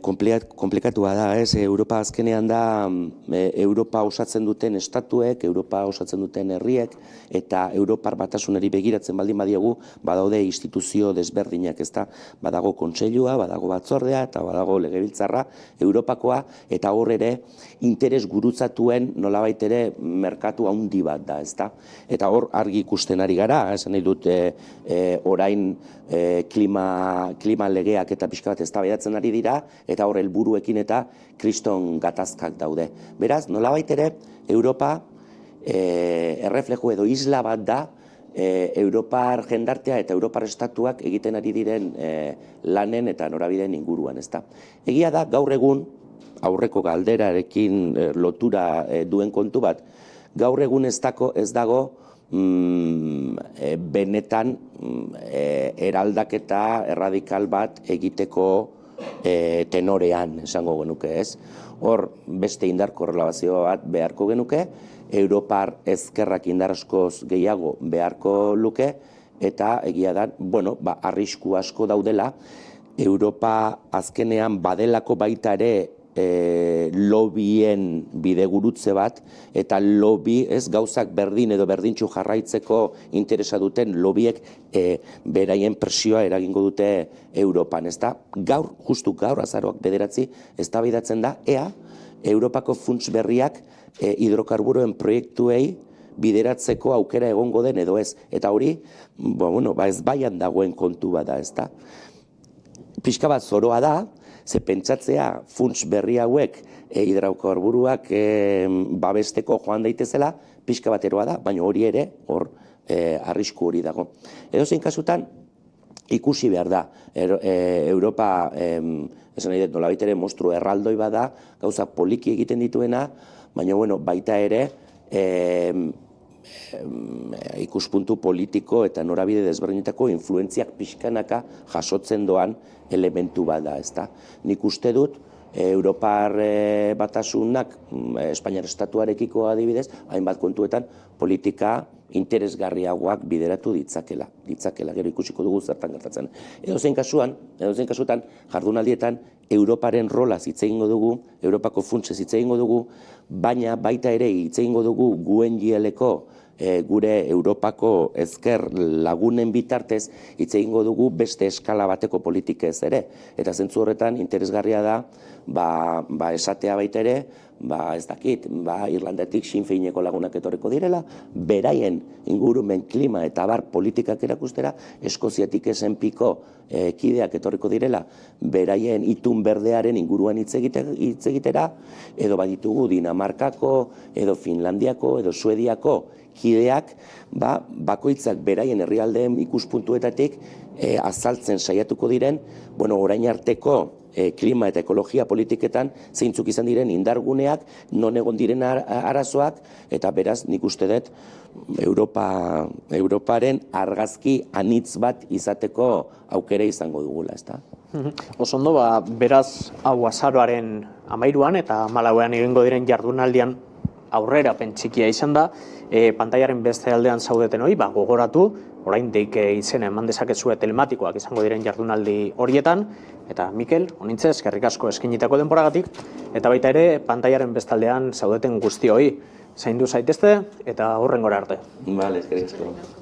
komplikatua da, ez? Europa azkenean da Europa osatzen duten estatuek, Europa osatzen duten herriek, eta Europar batasunari begiratzen baldin badiegu, badaude instituzio desberdinak, ezta? Badago kontseilua, badago batzordea, eta badago legebiltzarra, Europakoa, eta hor ere interes gurutzatuen nolabait ere merkatu handi bat da, ezta? Eta hor argi ikusten ari gara, esan nahi dut orain klima legeak eta pixka bat eztabaidatzen ari dira, eta hor helburuekin eta kriston gatazkak daude. Beraz, nolabait ere, Europa erreflejo edo isla bat da Europar jendartea eta Europar estatuak egiten ari diren lanen eta norabideen inguruan, ezta. Egia da, gaur egun, aurreko galderarekin lotura duen kontu bat, gaur egun ez dago benetan eraldaketa erradikal bat egiteko tenorean, esango genuke, ez? Hor, beste indar korrelazio bat beharko genuke, Europar ezkerrak indar askoz gehiago beharko luke, eta egia da, arrisku asko daudela, Europa azkenean badelako baita ere lobien bidegurutze bat, eta lobby, ez, gauzak berdin edo berdintxu jarraitzeko interesa duten lobiek beraien presioa eragingo dute Europan, ez da? Gaur, justu gaur, azaroak 9, eztabaidatzen da, ea, Europako funts berriak hidrokarburoen proiektuei bideratzeko aukera egongo den edo ez. Eta hori, ez baian dagoen kontu bada, ez da? Pixka bat zoroa da, ze pentsatzea funts berri hauek hidrokarburoak babesteko joan daitezela, pixka bateroa da, baina hori ere, hor arrisku hori dago. Edozein kasutan, ikusi behar da, Europa, esan nahi dut, nolabait ere monstru erraldoi bada, gauza poliki egiten dituena, baina baita ere, ikuspuntu politiko eta norabide desberdinetako influentziak pixkanaka jasotzen doan elementu bada, ezta. Nik uste dut, Europar batasunak, Espainiar estatuarekiko adibidez, hainbat kontuetan politika interesgarriagoak bideratu ditzakela, gero ikusiko dugu zertan gertatzen. Edozein kasutan, jardunaldietan, Europaren rolaz hitz egingo dugu, Europako funtsez hitz egingo dugu, baina baita ere hitz egingo dugu GUE-NGL-eko gure Europako ezker lagunen bitartez hitz egingo dugu beste eskala bateko politikez ere. Eta zentzu horretan interesgarria da, esatea baita ere, ez dakit, Irlandatik Sinn Féineko lagunak etorriko direla, beraien ingurumen klima eta bar politikak erakustera, Eskoziatik SNPko kideak etorriko direla, beraien itun berdearen inguruan hitz egitera, edo baditugu Dinamarkako, edo Finlandiako, edo Suediako kideak, bakoitzak beraien herrialdeen ikuspuntuetatik azaltzen saiatuko diren, orain arteko klima eta ekologia politiketan zeintzuk izan diren indarguneak, non egon diren arazoak, eta beraz nik uste dut Europaren argazki anitz bat izateko aukera izango dugula, ezta? Oso ondo, beraz, hau azaroaren 13 eta 14 egingo diren jardunaldian aurrera pentsikia izan da, pantailaren beste aldean zaudeten hori, gogoratu, orain deik izena eman dezakezue telematikoak izango diren jardunaldi horietan, eta Mikel, honintze, eskerrik asko eskinitako denboragatik, eta baita ere, pantailaren bestaldean zaudeten guztioi zaindu zaitezte, eta horrengora arte. Bale, eskerrik asko.